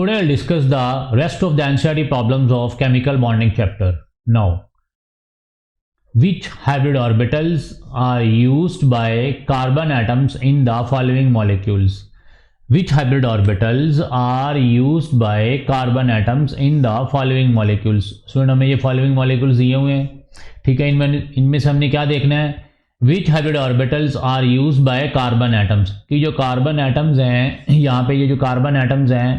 Today I'll discuss the rest of the NCERT problems of chemical bonding chapter. Now, which hybrid orbitals are used by carbon atoms in the following molecules? Which hybrid orbitals are used by carbon atoms in the following molecules? So हमें ये following molecules दिए हुए हैं, ठीक है. इनमें से हमने क्या देखना है? Which hybrid orbitals are used by carbon atoms? कि जो कार्बन एटम्स हैं, यहाँ पे ये जो कार्बन एटम्स हैं,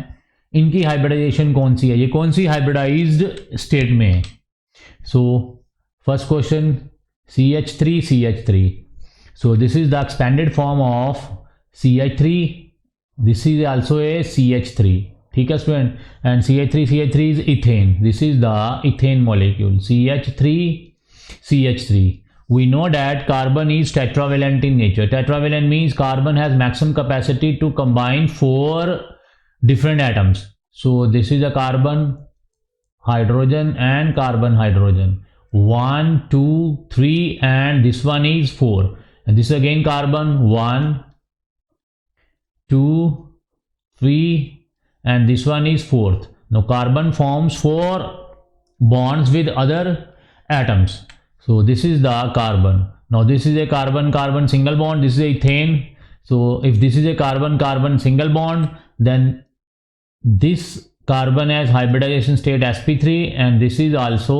इनकी हाइब्रिडाइजेशन कौन सी है, ये कौन सी हाइब्रिडाइज्ड स्टेट में है? So first question CH3. So this is the expanded form of CH3. This is also a CH3. ठीक है student. And CH3 is ethane. This is the ethane molecule. CH3. We know that carbon is tetravalent in nature. Tetravalent means carbon has maximum capacity to combine 4 different atoms. So this is a carbon, hydrogen and carbon hydrogen. 1, 2, 3 and this one is 4. And this is again carbon 1, 2, 3 and this one is 4th. Now carbon forms 4 bonds with other atoms. So this is the carbon. Now this is a carbon single bond. This is a ethane. So if this is a carbon single bond, then this carbon has hybridization state sp3 and this is also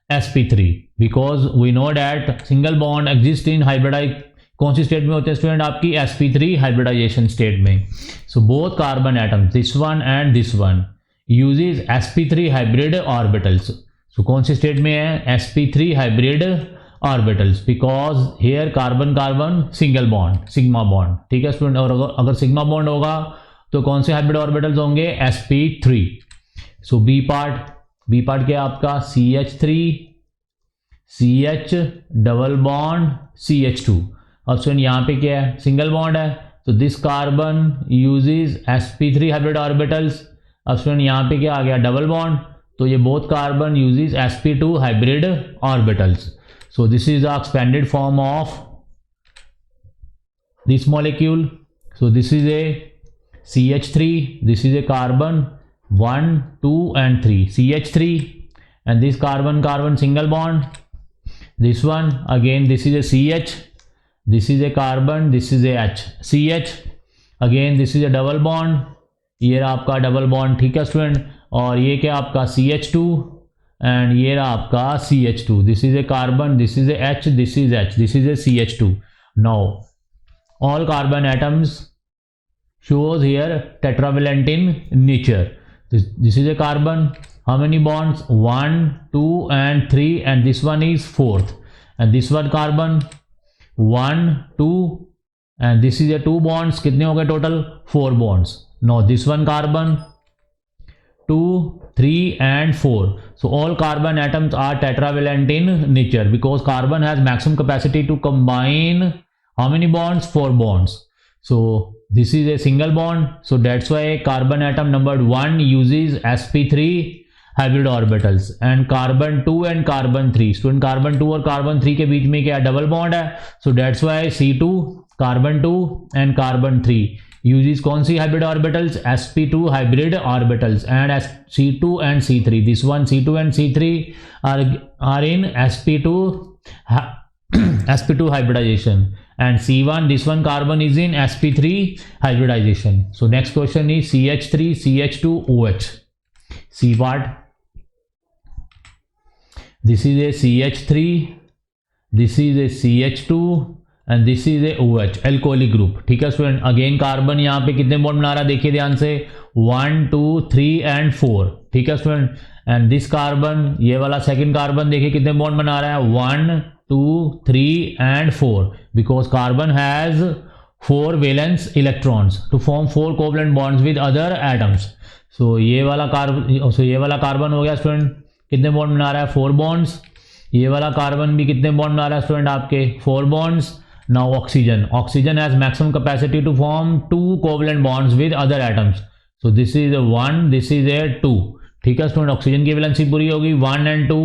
sp3, because we know that single bond exists in hybridized. कौन सी state में होते हैं student? आपकी sp3 hybridization state में. So both carbon atoms, this one and this one, uses sp3 hybrid orbitals. So कौन सी state में है? sp3 hybrid orbitals, because here carbon single bond, sigma bond. ठीक है स्टूडेंट. और अगर सिग्मा बॉन्ड होगा तो कौन से हाइब्रिड ऑर्बिटल्स होंगे? sp3. सो बी पार्ट क्या है आपका? CH3 CH double bond CH2. अब स्टूडेंट यहाँ पे क्या है? सिंगल बॉन्ड है, तो this carbon uses sp3 hybrid orbitals. अब स्टूडेंट यहाँ पे क्या आ गया? डबल बॉन्ड, तो ये both carbon uses sp2 hybrid orbitals. So this is the expanded form of this molecule. So this is A CH3, this is a carbon 1, 2 and 3, CH3, and this carbon single bond. This one again, this is a CH, this is a carbon, this is a H, CH again, this is a double bond. ये रहा आपका double bond. ठीक है student. और ये क्या आपका? CH2 and ये रहा आपका CH2. This is A carbon, this is A H, this is H, this is A CH2. Now all carbon atoms shows here tetravalent in nature. This is a carbon. How many bonds? 1, 2 and 3 and this one is 4th. And this one carbon 1, 2 and this is a 2 bonds. कितने हो गए total? 4 bonds. Now this one carbon 2, 3 and 4. So all carbon atoms are tetravalent in nature because carbon has maximum capacity to combine how many bonds? 4 bonds. So this is a single bond, so that's why carbon atom number 1 uses sp3 hybrid orbitals and carbon 2 and carbon 3. Student carbon 2 और carbon 3 के बीच में क्या double bond है, so that's why C2, carbon 2 and carbon 3 uses कौन सी hybrid orbitals? sp2 hybrid orbitals. And C2 and C3, this one C2 and C3 are in sp2 hybridization. And C1, this one carbon is in sp3 hybridization. So next question is CH3 CH2 OH. C part. This is a CH3, this is a CH2 and this is a OH, alcoholic group. ठीक है student. Again carbon यहाँ पे कितने bond बना रहा है? देखिए ध्यान से, 1, 2, 3 and 4. ठीक है स्टूडेंट. एंड दिस कार्बन, ये वाला सेकेंड कार्बन देखिए कितने बॉन्ड बना रहा है? 1, 2, 3 and 4, because carbon has 4 valence electrons to form 4 covalent bonds with other atoms. So ये वाला कार्बन हो गया स्टूडेंट. कितने बॉन्ड बना रहा है? 4 bonds. ये वाला कार्बन भी कितने बॉन्ड बना रहा है स्टूडेंट? आपके 4 bonds. Now oxygen has maximum capacity to form 2 covalent bonds with other atoms. So this is a 1, this is a 2. ठीक है स्टूडेंट. ऑक्सीजन की वैलेंसी पूरी होगी 1 and 2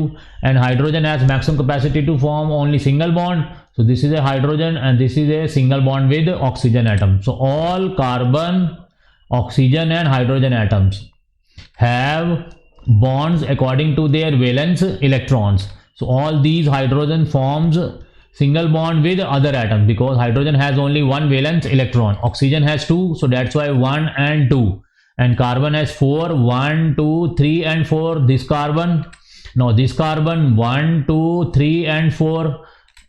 and hydrogen has maximum capacity to form only single bond. So this is a hydrogen and this is a single bond with oxygen atom. So all carbon, oxygen and hydrogen atoms have bonds according to their valence electrons. So all these hydrogen forms single bond with other atoms because hydrogen has only one valence electron. Oxygen has two, so that's why 1 and 2. And carbon has 4, 1, 2, 3 and 4. This carbon, no, this carbon 1, 2, 3 and 4.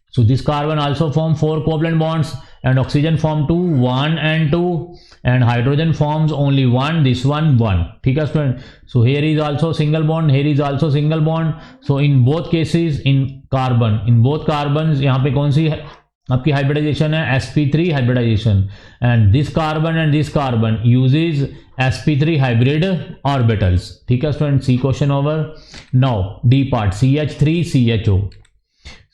So this carbon also form 4 covalent bonds, and oxygen form 2, 1 and 2, and hydrogen forms only 1, this one 1. ठीक है student? So here is also single bond, here is also single bond. So in both cases, in both carbons यहाँ पे कौन सी आपकी hybridization है? sp3 hybridization, and this carbon uses sp3 hybrid orbitals. ठीक है student? C question over. Now D part, CH3 CHO.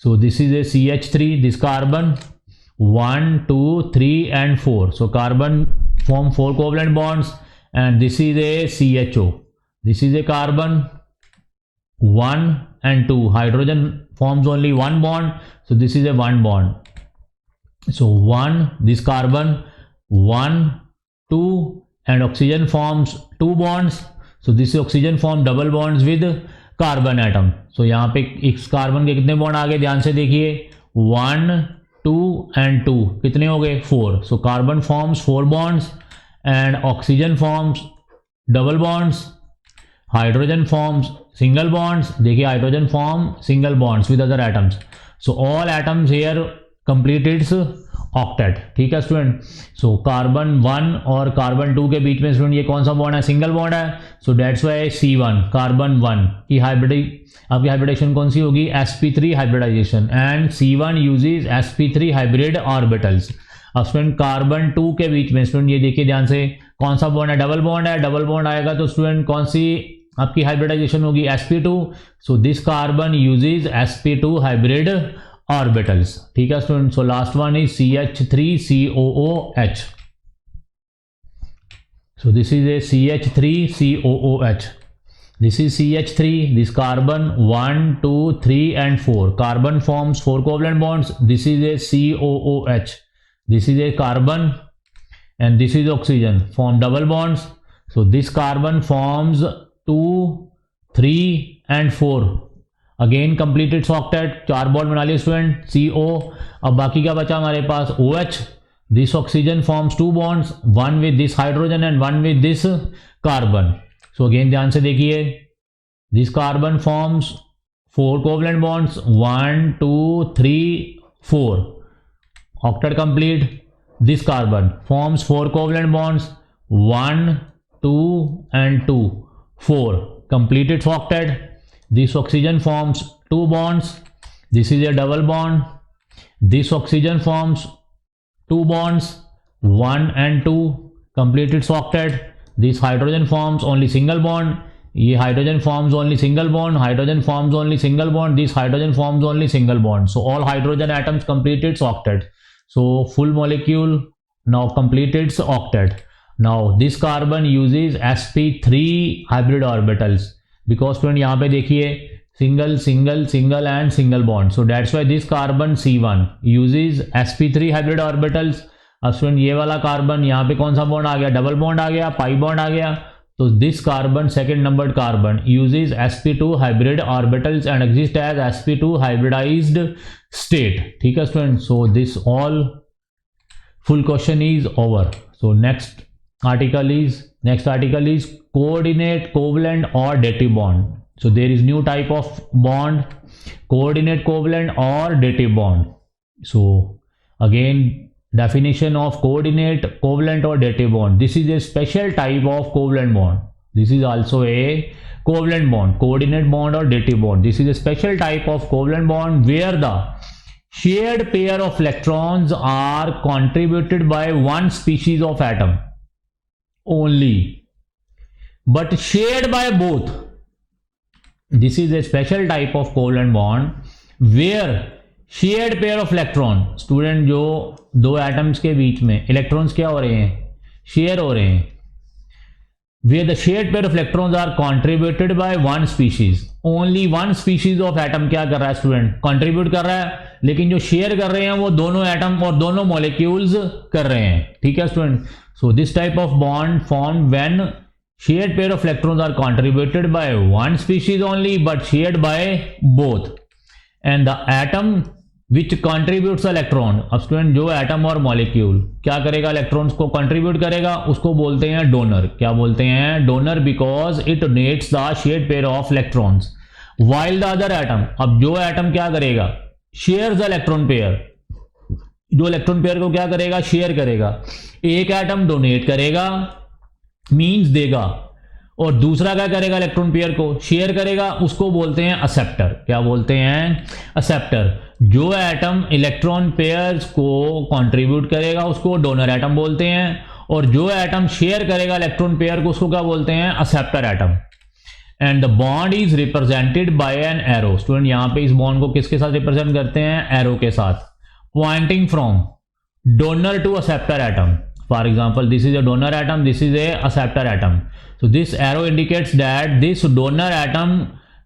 So this is a CH3, this carbon 1, 2, 3 and 4. So carbon form 4 covalent bonds, and this is a CHO. This is a carbon 1 and 2. Hydrogen forms only one bond, so this is a one bond. So 1, this carbon 1, 2, and oxygen forms 2 bonds. So this oxygen form double bonds with carbon atom. So यहाँ पे इस carbon के कितने bond आ गए? ध्यान से देखिए, 1, 2 and 2 कितने हो गए? 4. So carbon forms 4 bonds and oxygen forms double bonds, hydrogen forms single bonds. देखिए hydrogen form single bonds with other atoms. So all atoms here complete its octet. ठीक है स्टूडेंट? सो कार्बन 1 और carbon 2 के बीच में student ये कौन सा बॉन्ड है? सिंगल बॉन्ड है. So that's why C1 carbon 1 की आपकी हाइब्रिडेशन कौन सी होगी? sp3 hybridization, and C1 uses sp3 hybrid orbitals. अब स्टूडेंट कार्बन 2 के बीच में स्टूडेंट ये देखिए ध्यान से, कौन सा बॉन्ड है? डबल बॉन्ड है. डबल बॉन्ड आएगा तो स्टूडेंट कौन सी आपकी हाइब्रिडाइजेशन होगी? sp2. So this carbon uses sp2 hybrid orbitals. ठीक है student? So last one is CH3COOH. so this is a CH3COOH. this is CH3, this carbon 1, 2, 3 and 4. carbon forms 4 covalent bonds. This is a COOH. this is a carbon and this is oxygen, form double bonds. so this carbon forms 2, 3 and 4. Again completed octet. 4 bond बना लिए student, CO. अब बाकी क्या बचा हमारे पास? OH. This oxygen forms 2 bonds, one with this hydrogen and one with this carbon. So again ध्यान से देखिए, this carbon forms 4 covalent bonds, 1, 2, 3, 4. Octet complete. This carbon forms 4 covalent bonds, 1, 2 and 2, 4. completed octet. This oxygen forms 2 bonds. This is a double bond. This oxygen forms 2 bonds, 1 and 2. Completed octet. This hydrogen forms only single bond. ये hydrogen forms only single bond. Hydrogen forms only single bond. This hydrogen forms only single bond. So all hydrogen atoms completed octet. So full molecule now completed octet. Now this carbon uses sp3 hybrid orbitals. Because student यहाँ पे देखिए single single single and single bond. So that's why this carbon C1 uses sp3 hybrid orbitals. अब student ये वाला carbon यहाँ पे कौन सा बॉन्ड आ गया? डबल बॉन्ड आ गया, पाई बॉन्ड आ गया. तो this carbon, second numbered carbon, uses sp2 hybrid orbitals and exist as sp2 hybridized state. ठीक है student? So this all full question is over. So next article is coordinate, covalent or dative bond. So there is new type of bond, coordinate, covalent or dative bond. So again, definition of coordinate, covalent or dative bond. This is a special type of covalent bond. This is also a covalent bond, coordinate bond or dative bond. This is a special type of covalent bond where the shared pair of electrons are contributed by one species of atom only, but shared by both. This is a special type of covalent bond where shared pair of electron, student जो दो atoms के बीच में electrons क्या हो रहे हैं? Share हो रहे हैं. where the shared pair of electrons are contributed by one species. only one species of atom क्या कर रहा है स्टूडेंट? कंट्रीब्यूट कर रहा है, लेकिन जो शेयर कर रहे हैं वो दोनों एटम और दोनों मॉलिक्यूल्स कर रहे हैं. ठीक है student? So this type of bond form when shared pair of electrons are contributed by one species only but shared by both, and the atom which contributes electron, अब स्टूडेंट जो atom और molecule क्या करेगा, electrons को contribute करेगा, उसको बोलते हैं डोनर। क्या बोलते हैं, donor, because it donates the shared pair of electrons, while the other atom, अब जो एटम क्या करेगा, शेयर द इलेक्ट्रॉन पेयर, जो इलेक्ट्रॉन पेयर को क्या करेगा, शेयर करेगा। एक एटम डोनेट करेगा मींस देगा, और दूसरा क्या करेगा, इलेक्ट्रॉन पेयर को शेयर करेगा, उसको बोलते हैं एक्सेप्टर। क्या बोलते हैं, एक्सेप्टर। जो एटम इलेक्ट्रॉन पेयर्स को कंट्रीब्यूट करेगा उसको डोनर एटम बोलते हैं, और जो एटम शेयर करेगा इलेक्ट्रॉन पेयर को उसको क्या बोलते हैं, acceptor atom. And the bond is represented by an arrow, student यहां पे इस बॉन्ड को किसके साथ रिप्रेजेंट करते हैं, एरो के साथ, pointing from donor to acceptor atom. For example this is a donor atom, this is a acceptor atom, so this arrow indicates that this donor atom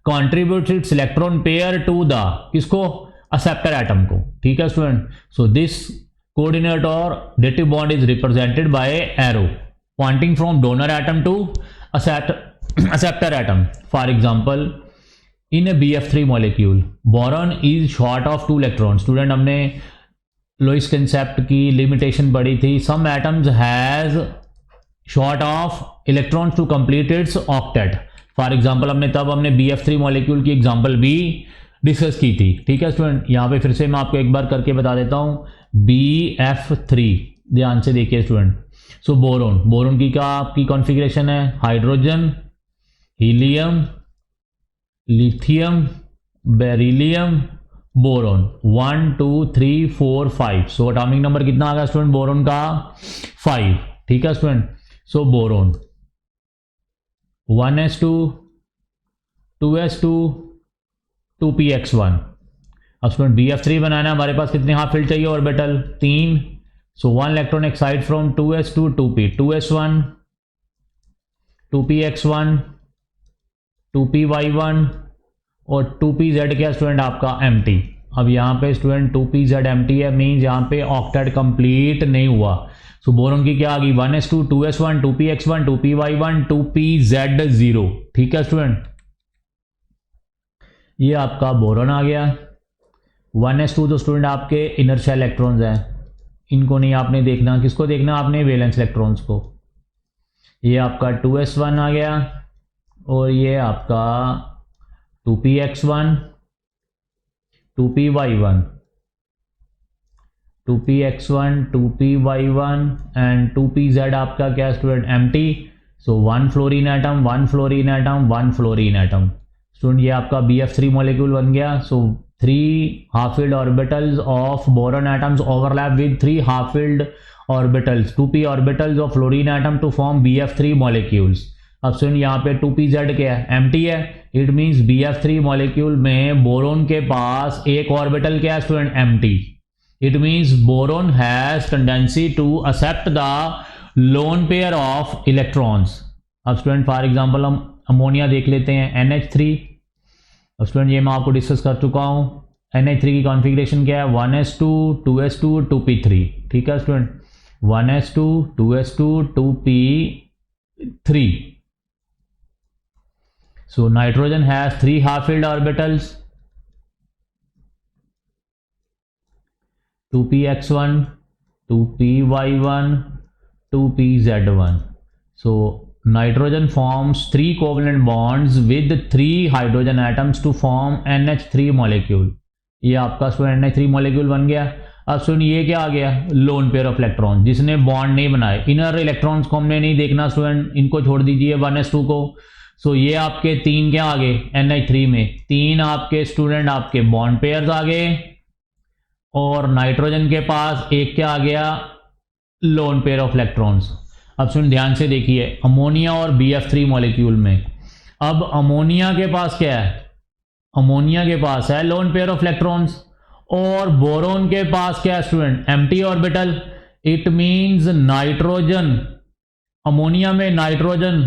contributes its electron pair to the किसको, acceptor atom को, ठीक है student. so this coordinate or dative bond is represented by arrow pointing from donor atom to acceptor atom. for example in a BF3 molecule boron is short of 2 electrons। Student हमने Lewis concept की limitation पढ़ी थी, some atoms has short of electrons to complete its octet। For example हमने BF3 molecule की example भी discuss की थी, ठीक है स्टूडेंट। यहाँ पे फिर से मैं आपको एक बार करके बता देता हूँ। BF3 ध्यान से देखिए स्टूडेंट। सो बोरोन, बोरोन की क्या आपकी कॉन्फ़िगरेशन है, hydrogen, helium, lithium, beryllium, boron, 1 2 3 4 5। So atomic number कितना आ गया स्टूडेंट बोरोन का, 5, ठीक है स्टूडेंट। सो बोरोन 1s2 2s2 2px1। अब स्टूडेंट BF3 बनाना, हमारे पास कितने हाफ फील्ड चाहिए, orbital 3। So 1 electron excite from 2s to 2p, 2s1 2px1 2py1 और 2pz क्या स्टूडेंट आपका एम्प्टी। अब यहाँ पे स्टूडेंट 2pz एम्प्टी है, मीन्स यहाँ पे ऑक्टेट कंप्लीट नहीं हुआ। सो बोरोन की क्या आ गई, 1s2 2s1 2px1 2py1 2pz0, ठीक है स्टूडेंट। ये आपका बोरोन आ गया। 1s2 तो स्टूडेंट आपके इनर शेल इलेक्ट्रॉन्स हैं, इनको नहीं आपने देखना, किसको देखना आपने, वैलेंस इलेक्ट्रॉन्स को। ये आपका 2s1 आ गया और ये आपका 2px1 2py1 2px1 2py1 and 2pz आपका क्या student, empty. So 1 fluorine atom 1 fluorine atom 1 fluorine atom. Student ये आपका BF3 मॉलिक्यूल बन गया। So 3 half filled orbitals of boron atoms overlap with 3 half filled orbitals 2p orbitals of fluorine atom to form BF3 molecules. अब student यहाँ पे 2pz क्या है, empty है। इट मीन्स BF3 मॉलिक्यूल में बोरोन के पास एक ऑर्बिटल क्या है student, empty. It means boron has tendency to accept the lone pair of electrons. अब स्टूडेंट फॉर एग्जांपल हम अमोनिया देख लेते हैं, NH3। अब स्टूडेंट ये मैं आपको डिस्कस कर चुका हूँ। NH3 की कॉन्फ़िगरेशन क्या है, 1s2 2s2 2p3, ठीक है student, 1s2 2s2 2p3। So nitrogen has 3 half-filled orbitals, 2px1 2py1 2pz1. So nitrogen forms 3 covalent bonds with 3 hydrogen atoms to form NH3 molecule। ये आपका स्टूडेंट NH3 मॉलिक्यूल बन गया। अब student ये क्या आ गया, लोन पेयर ऑफ इलेक्ट्रॉन, जिसने bond नहीं बनाए। इनर इलेक्ट्रॉन्स को हमने नहीं देखना स्टूडेंट, इनको छोड़ दीजिए 1s2 को। सो ये आपके 3 क्या आ गए NH3 में, 3 आपके स्टूडेंट आपके बॉन्ड पेयर्स आ गए, और नाइट्रोजन के पास एक क्या आ गया, लोन पेयर ऑफ इलेक्ट्रॉन्स। अब सुन ध्यान से देखिए, अमोनिया और BF3 मॉलिक्यूल में, अब अमोनिया के पास क्या है, अमोनिया के पास है लोन पेयर ऑफ इलेक्ट्रॉन्स, और बोरोन के पास क्या है student, empty orbital. It means nitrogen, ammonia में नाइट्रोजन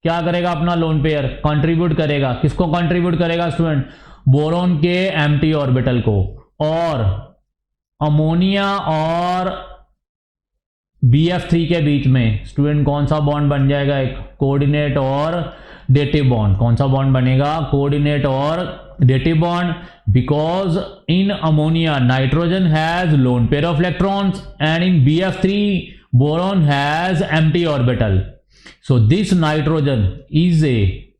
क्या करेगा, अपना लोन पेयर कंट्रीब्यूट करेगा। किसको कंट्रीब्यूट करेगा स्टूडेंट, बोरोन के एम्प्टी ऑर्बिटल को। और अमोनिया और BF3 के बीच में स्टूडेंट कौन सा बॉन्ड बन जाएगा, एक कोऑर्डिनेट और डेटिव बॉन्ड। कौन सा बॉन्ड बनेगा, कोऑर्डिनेट और dative bond, because in ammonia nitrogen has lone pair of electrons and in BF3 boron has empty orbital. So this nitrogen is a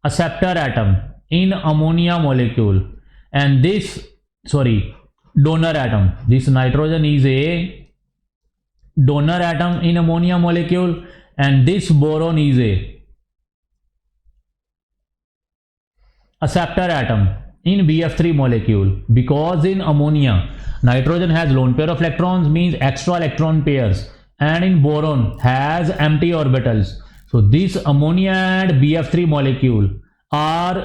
acceptor atom in ammonia molecule and this donor atom. This nitrogen is a donor atom in ammonia molecule and this boron is a acceptor atom in BF3 molecule, because in ammonia nitrogen has lone pair of electrons, means extra electron pairs, and in boron has empty orbitals. So this ammonia and BF3 molecule are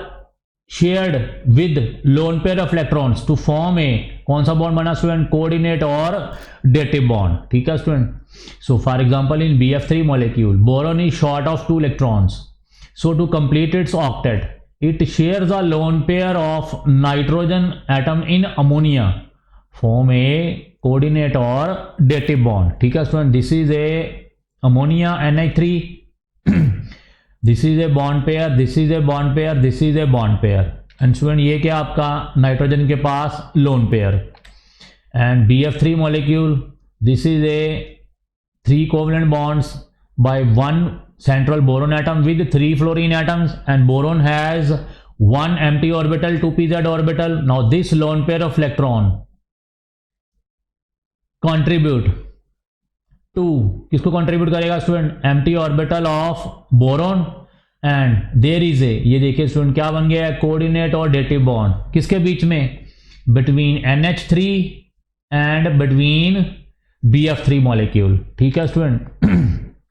shared with lone pair of electrons to form a कौन सा bond बना student, coordinate और dative bond. ठीक है student. So for example in BF3 molecule boron is short of 2 electrons, so to complete its octet it shares a lone pair of nitrogen atom in ammonia, form a coordinate और dative bond. ठीक है student. This is a ammonia NH3, this is a bond pair, this is a bond pair, this is a bond pair, and student ये क्या आपका nitrogen के पास lone pair. And BF3 molecule, this is a 3 covalent bonds by 1 central boron atom with 3 fluorine atoms, and boron has 1 empty orbital, 2 pz orbital. Now this lone pair of electron contribute to, किसको contribute करेगा student, empty orbital of boron, and there is a, ये देखिए student क्या बन गया है, coordinate और dative bond किसके बीच में, between NH3 and between BF3 molecule. ठीक है स्टूडेंट।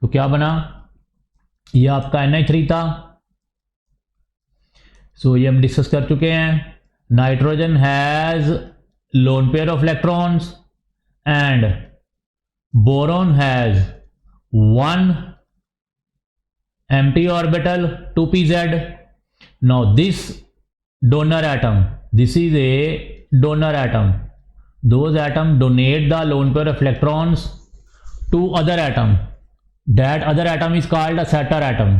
तो क्या बना, ये आपका NH3 था। सो ये हम डिस्कस कर चुके हैं। Nitrogen has lone pair of electrons and boron has 1 empty orbital, 2 pz. Now this donor atom, this is a donor atom, those atoms donate the lone pair of electrons to other atom, that other atom is called a acceptor atom.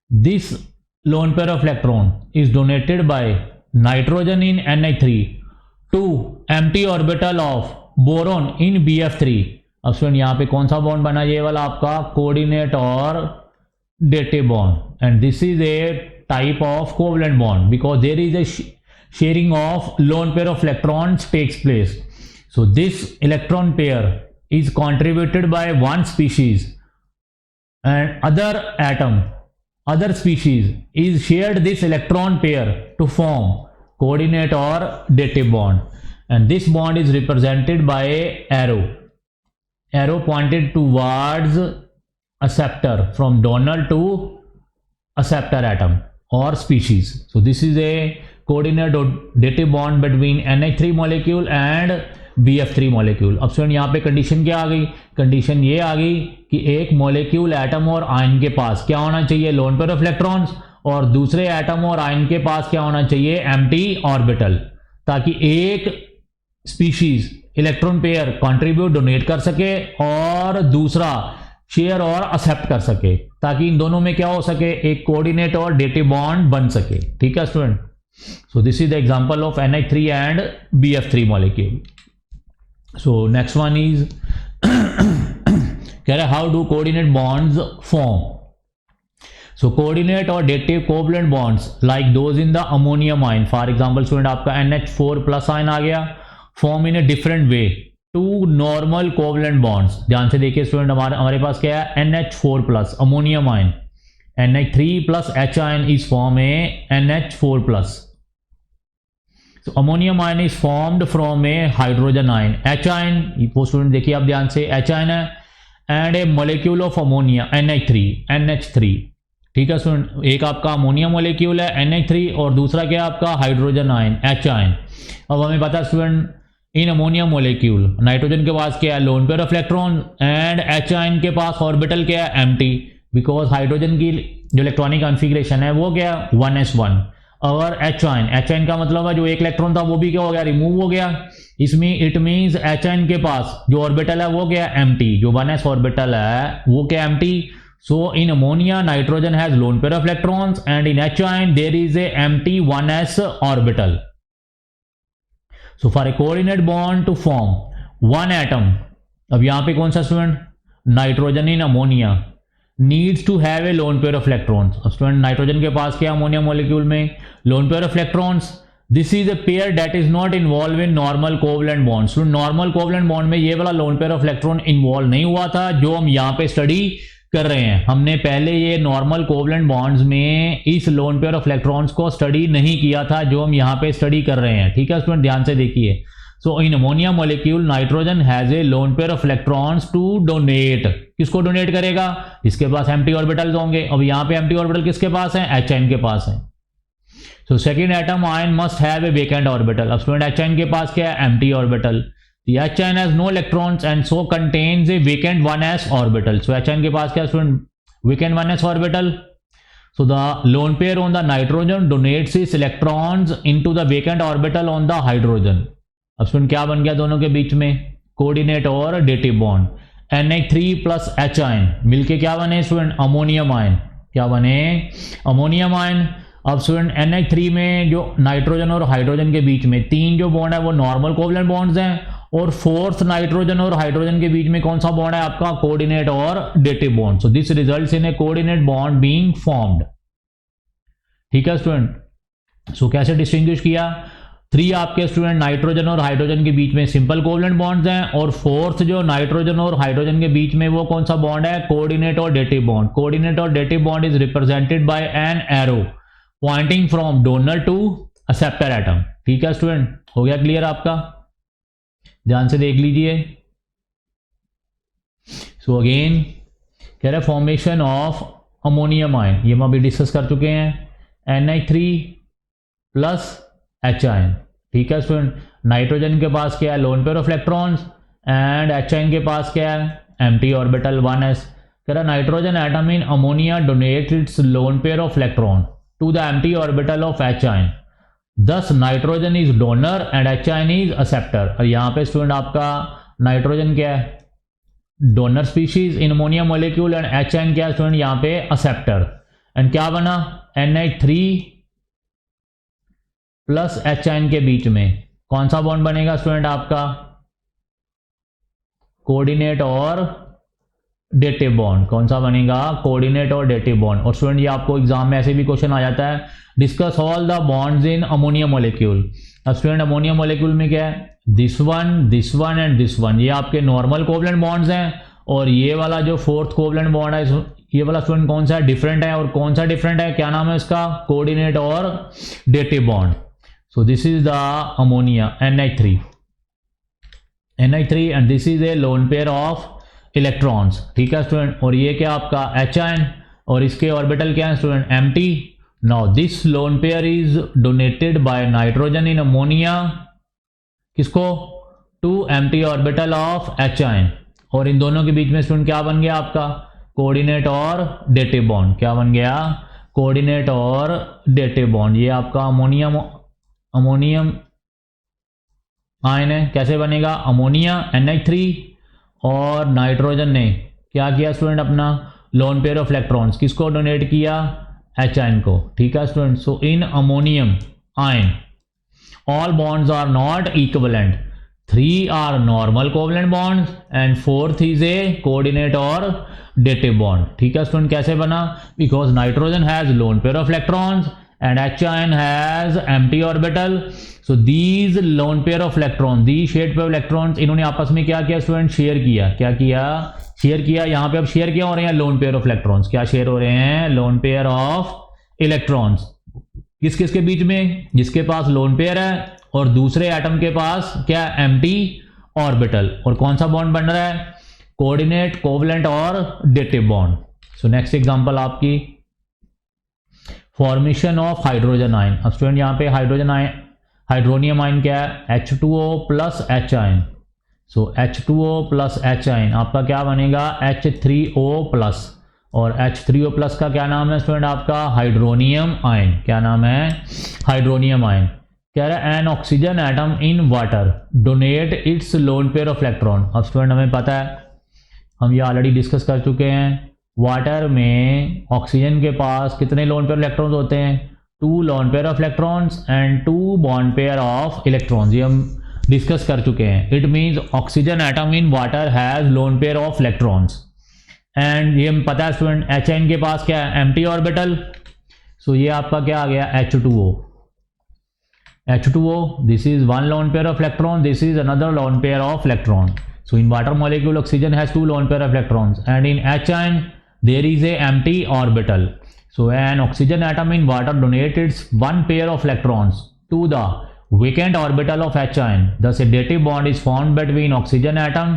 This lone pair of electron is donated by nitrogen in NH3 to empty orbital of boron in BF3। अब student यहाँ पे कौन सा bond बना, ये वाला आपका coordinate और dative bond, and this is a type of covalent bond because there is a sharing of lone pair of electrons takes place. So this electron pair is contributed by 1 species and other species is shared this electron pair to form coordinate or dative bond, and this bond is represented by a arrow pointed towards acceptor from donor to acceptor atom or species. So this is a coordinate or dative bond between NH3 molecule and BF3 molecule. अब student यहाँ पे condition क्या आ गई, condition ये आ गई कि एक molecule atom और आयन के पास क्या होना चाहिए, लोन पेयर ऑफ इलेक्ट्रॉन्स, और दूसरे एटम और आयन के पास क्या होना चाहिए, एम्प्टी ऑर्बिटल, ताकि एक species electron pair contribute donate कर सके और दूसरा शेयर और एक्सेप्ट कर सके, ताकि इन दोनों में क्या हो सके, एक कोऑर्डिनेट और डेटिव बॉन्ड बन सके। ठीक है student. So this is the example of NH3 and BF3 molecule. So next one is कह रहा है how do coordinate bonds form. So coordinate और dative covalent bonds like those in the ammonium ion, for example student आपका NH4+ ion आ गया, form in a different way to normal covalent bonds. ध्यान से देखिए स्टूडेंट, हमारे पास क्या है, NH4+ ammonium ion, NH3+ H ion is form a NH4+. So ammonium ion is formed from a hydrogen ion, H ion, वो student देखिए आप ध्यान से, H ion है, and a molecule of ammonia NH3। ठीक है स्टूडेंट, एक आपका अमोनिया मोलिक्यूल है NH3 और दूसरा क्या है आपका हाइड्रोजन आयन H ion। अब हमें पता है student, in ammonia molecule nitrogen के पास क्या है, lone pair of electron, and H ion के पास ऑर्बिटल क्या है, एम्प्टी, बिकॉज हाइड्रोजन की जो इलेक्ट्रॉनिक कॉन्फ़िगरेशन है वो क्या है, 1s1। और एच आयन का मतलब है जो एक इलेक्ट्रॉन था वो भी क्या हो गया, रिमूव हो गया। इसमें इट मीन्स एच आयन के पास जो ऑर्बिटल है वो क्या, एम्प्टी। जो 1s ऑर्बिटल है वो क्या, empty. So in ammonia nitrogen has lone pair of electrons and in H ion there is a empty 1s orbital. So for a coordinate bond to form one atom, अब यहां पे कौन सा student, nitrogen in ammonia needs to have a lone pair of electrons. अब student nitrogen के पास क्या, ammonia molecule में lone pair of electrons. This is a pair that is not involve in normal covalent bond. Student normal covalent bond में ये वाला loan pair of electron involve नहीं हुआ था जो हम यहाँ पे स्टडी कर रहे हैं। हमने पहले ये नॉर्मल कोवलेंट बॉन्ड्स में इस लोन पेयर ऑफ इलेक्ट्रॉन्स को स्टडी नहीं किया था जो हम यहाँ पे स्टडी कर रहे हैं। ठीक है स्टूडेंट, ध्यान से देखिए। So in ammonia molecule nitrogen has a lone pair of electrons to donate. किसको डोनेट करेगा, इसके पास एम्प्टी ऑर्बिटल्स होंगे। अब यहाँ पे एम्प्टी ऑर्बिटल किसके पास है, एच आयन के पास है। So second atom ion must have a vacant orbital. अब स्टूडेंट एच आयन के पास क्या है, empty orbital. H ion has no electrons and so contains a vacant 1s orbital. So H ion के पास क्या student, vacant 1s orbital. So the lone pair on the nitrogen donates its electrons into the vacant orbital on the hydrogen. अब student क्या बन गया दोनों के बीच में, कोऑर्डिनेट और dative bond. NH3 plus H ion मिलके क्या बने स्टूडेंट, अमोनियम आयन। क्या बने, अमोनियम आयन। अब स्टूडेंट NH3 में जो नाइट्रोजन और हाइड्रोजन के बीच में तीन जो बॉन्ड है वो नॉर्मल कोवलेंट बॉन्ड्स हैं, और फोर्थ नाइट्रोजन और हाइड्रोजन के बीच में कौन सा बॉन्ड है आपका, कोऑर्डिनेट और dative bond. So this results in A coordinate bond being formed. ठीक है स्टूडेंट। सो कैसे डिस्टिंग्विश किया, 3 आपके स्टूडेंट नाइट्रोजन और हाइड्रोजन के बीच में सिंपल कोवलेंट बॉन्ड्स हैं, और फोर्थ जो नाइट्रोजन और हाइड्रोजन के बीच में वो कौन सा बॉन्ड है, कोऑर्डिनेट और डेटिव बॉन्ड। कोऑर्डिनेट और dative bond is represented by an arrow pointing from donor to acceptor atom. ठीक है स्टूडेंट, हो गया क्लियर आपका, ध्यान से देख लीजिए। सो अगेन कह रहे फॉर्मेशन ऑफ अमोनियम आयन, ये हम अभी डिस्कस कर चुके हैं, NH3 प्लस एच आयन। ठीक है स्टूडेंट, नाइट्रोजन के पास क्या है, lone pair of electrons, and H ion के पास क्या है, एम्प्टी ऑर्बिटल 1s। कह रहा nitrogen atom in ammonia donates its lone pair of electron to the empty orbital of H ion, thus nitrogen is donor and H ion is acceptor. और यहाँ पे student आपका नाइट्रोजन क्या है, donor species in ammonia molecule, and H ion क्या है student यहाँ पे एक्सेप्टर। एंड क्या बना, NH3 प्लस एच आयन के बीच में कौन सा बॉन्ड बनेगा स्टूडेंट आपका, कोऑर्डिनेट और डेटिव बॉन्ड। कौन सा बनेगा, कोऑर्डिनेट और डेटिव बॉन्ड। और स्टूडेंट ये आपको एग्जाम में ऐसे भी क्वेश्चन आ जाता है, discuss all the bonds in ammonia molecule. अब स्टूडेंट अमोनिया मॉलिक्यूल में क्या है, this one and this one, ये आपके नॉर्मल कोवलेंट बॉन्ड्स हैं, और ये वाला जो फोर्थ कोवलेंट बॉन्ड है ये वाला स्टूडेंट कौन सा है, डिफरेंट है। और कौन सा डिफरेंट है, क्या नाम है इसका, कोऑर्डिनेट और dative bond. So this is the ammonia NH3 and this is A lone pair of electrons. ठीक है स्टूडेंट, और ये क्या आपका एच आयन, और इसके ऑर्बिटल क्या है student, empty. Now this lone pair is donated by nitrogen in ammonia, किसको, to empty orbital of H ion. और इन दोनों के बीच में स्टूडेंट क्या बन गया आपका, कोऑर्डिनेट और डेटिव बॉन्ड। क्या बन गया, कोऑर्डिनेट और डेटिव बॉन्ड। ये आपका अमोनियम आयन है, कैसे बनेगा, अमोनिया NH3 और नाइट्रोजन ने क्या किया स्टूडेंट, अपना लोन पेयर ऑफ इलेक्ट्रॉन्स किसको डोनेट किया, एच आयन को। ठीक है student. So in ammonium ion all bonds are not equivalent, 3 are normal covalent bonds and 4th is a coordinate or dative bond। ठीक है स्टूडेंट, कैसे बना, because nitrogen has lone pair of electrons and H ion has empty orbital, so these lone pair of electrons, these shared pair of electrons, इन्होंने आपस में क्या किया student, share किया। क्या किया, शेयर किया। यहाँ पे अब शेयर क्या हो रहे हैं, लोन पेयर ऑफ इलेक्ट्रॉन्स। क्या शेयर हो रहे हैं, लोन पेयर ऑफ इलेक्ट्रॉन्स। किस किस के बीच में, जिसके पास लोन पेयर है और दूसरे एटम के पास क्या, एम्प्टी ऑर्बिटल। और कौन सा बॉन्ड बन रहा है, कोऑर्डिनेट, कोवलेंट और dative bond. So next example आपकी फॉर्मेशन ऑफ हाइड्रोजन आयन। अब स्टूडेंट यहाँ पे हाइड्रोजन आयन, हाइड्रोनियम आयन क्या है, H2O प्लस एच आयन। सो H2O प्लस एच आयन आपका क्या बनेगा, H3O प्लस। और H3O प्लस का क्या नाम है स्टूडेंट आपका? Hydronium ion. क्या नाम है? Hydronium ion. कह रहा है N oxygen atom in water donate it's lone pair of electron. अब स्टूडेंट हमें पता है, हम ये ऑलरेडी डिस्कस कर चुके हैं, वाटर में ऑक्सीजन के पास कितने लोन पेयर इलेक्ट्रॉन्स होते हैं? 2 loan pair of electrons and 2 bond pair of electrons. ये हम डिस्कस कर चुके हैं। It means oxygen atom in water has lone pair of electrons and ये पता है स्टूडेंट HN के पास क्या है? Empty orbital. सो ये आपका क्या आ गया? H2O। H2O, this is one lone pair of electron, this is another lone pair of electron. So in water molecule oxygen has 2 lone pair of electrons and in HN there is a empty orbital. So an oxygen atom in water donates 1 pair of electrons to the vacant orbital of HN. Thus a dative bond is formed between oxygen atom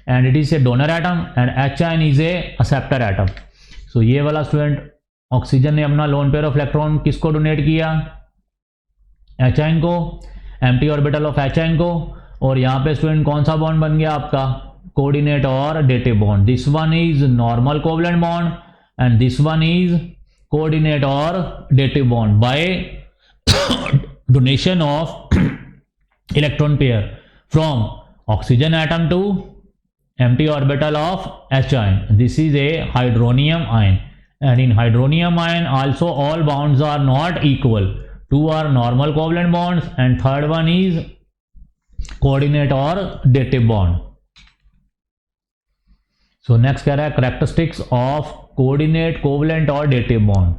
and it is a donor atom and HN is a acceptor atom. So ये वाला student oxygen ने अपना loan pair of electron किसको donate किया? HN को, empty orbital of HN को। और यहाँ पे स्टूडेंट कौन सा बॉन्ड बन गया आपका? कोऑर्डिनेट और dative bond. This one is normal covalent bond and this one is coordinate और dative bond by donation of electron pair from oxygen atom to empty orbital of HN. This is a hydronium ion and in hydronium ion also all bonds are not equal. 2 are normal covalent bonds and third one is coordinate or dative bond. So next कह रहा है characteristics of coordinate covalent और dative bond.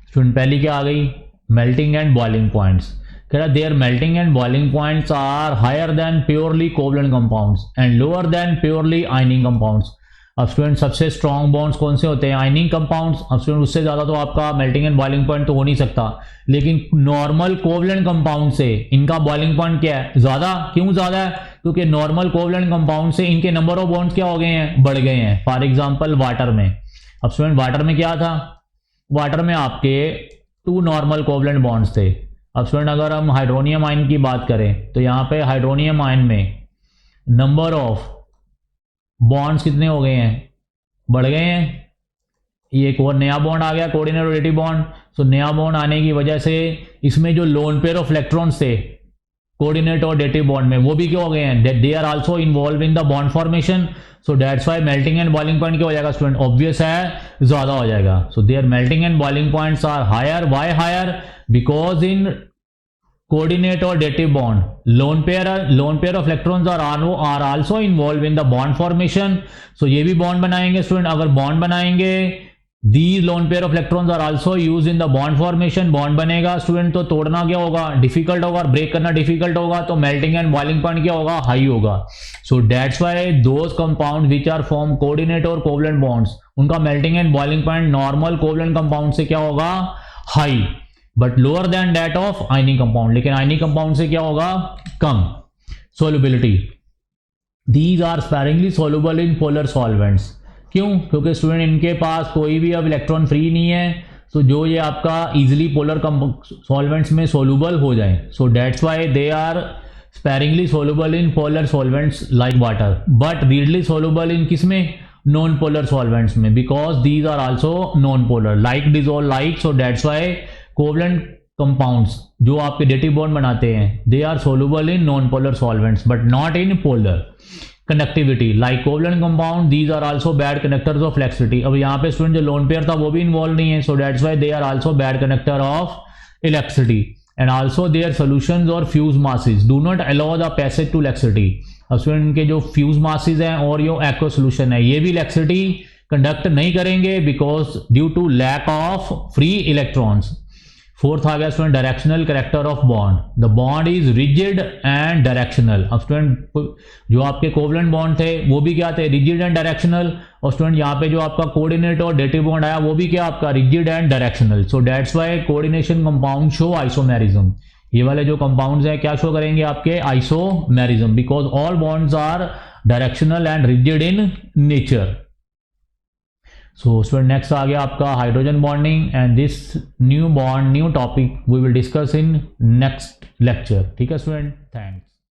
Student पहली क्या आ गई? melting and boiling points. कह रहा their melting and boiling points are higher than purely covalent compounds and lower than purely ionic compounds. अब स्टूडेंट सबसे स्ट्रॉन्ग बॉन्ड्स कौन से होते हैं? Ironing compounds. अब स्टूडेंट उससे ज़्यादा तो आपका मेल्टिंग एंड बॉइलिंग पॉइंट तो हो नहीं सकता, लेकिन नॉर्मल कोवलेंट कंपाउंड से इनका बॉइलिंग पॉइंट क्या है? ज़्यादा। क्यों ज़्यादा है? क्योंकि नॉर्मल कोवलेंट कंपाउंड से इनके नंबर ऑफ बॉन्ड्स क्या हो गए हैं? बढ़ गए हैं। फॉर एग्जाम्पल वाटर में, अब स्टूडेंट वाटर में क्या था? वाटर में आपके 2 नॉर्मल कोवलेंट बॉन्ड्स थे। अब स्टूडेंट अगर हम हाइड्रोनियम आयन की बात करें तो यहाँ पे हाइड्रोनियम आयन में नंबर ऑफ बॉन्ड्स कितने हो गए हैं? बढ़ गए हैं। ये एक और नया बॉन्ड आ गया, कोऑर्डिनेट और डेटिव बॉन्ड। सो नया बॉन्ड आने की वजह से इसमें जो लोन पेयर ऑफ इलेक्ट्रॉन्स थे कोऑर्डिनेट और डेटिव बॉन्ड में, वो भी क्या हो गए हैं? They are also involve in the bond formation. So that's why melting and boiling point क्या हो जाएगा स्टूडेंट? ऑब्वियस है, ज्यादा हो जाएगा। So their melting and boiling points are higher. Why higher? Because in coordinate or dative bond lone pair of electrons are also involved in the bond formation. So ये भी bond बनाएंगे student. अगर bond बनाएंगे these lone pair of electrons are also used in the bond formation. bond बनेगा student तो तोड़ना क्या होगा? डिफिकल्ट होगा, ब्रेक करना डिफिकल्ट होगा, तो मेल्टिंग एंड बॉइलिंग पॉइंट क्या होगा? हाई होगा। So that's why those compound which are form coordinate और कोवलेंट बॉन्ड्स, उनका melting and boiling point normal covalent compound से क्या होगा? High, but lower than that of ionic compound. लेकिन ionic compound से क्या होगा? कम। Solubility, these are sparingly soluble in polar solvents. क्यों? क्योंकि स्टूडेंट इनके पास कोई भी अब इलेक्ट्रॉन फ्री नहीं है, तो जो ये आपका इजिली पोलर सॉल्वेंट्स में सोल्यूबल हो जाए। So that's why they are sparingly soluble in polar solvents like water, but readily soluble in किसमें? नॉन पोलर सॉल्वेंट्स में, because these are also non polar like dissolve like. So that's why covalent compounds जो आपके dative bond बनाते हैं they are soluble in non polar solvents but not in polar. Conductivity, like covalent compound these are also bad conductors of electricity. अब यहाँ पे student जो lone pair था वो भी इन्वॉल्व नहीं है, so that's why they are also bad conductor of electricity and also their solutions और fused masses do not allow the passage to electricity. अब स्टूडेंट इनके जो फ्यूज मासेस हैं और यो एक्व सोल्यूशन है ये भी इलेक्ट्रिसिटी कंडक्ट नहीं करेंगे because due to lack of free electrons. Fourth आ गया student directional character of bond. The bond is rigid and directional. अब स्टूडेंट जो आपके कोवलेंट बॉन्ड थे वो भी क्या थे? Rigid and directional. और स्टूडेंट यहाँ पे जो आपका कोऑर्डिनेट और डेटिव बॉन्ड आया वो भी क्या आपका? Rigid and directional. So that's why coordination compound show isomerism. ये वाले जो कंपाउंड्स हैं क्या शो करेंगे? आपके isomerism, because all bonds are directional and rigid in nature. So student next आ गया आपका hydrogen bonding and this new bond new topic we will discuss in next lecture. ठीक है स्टूडेंट, थैंक्स।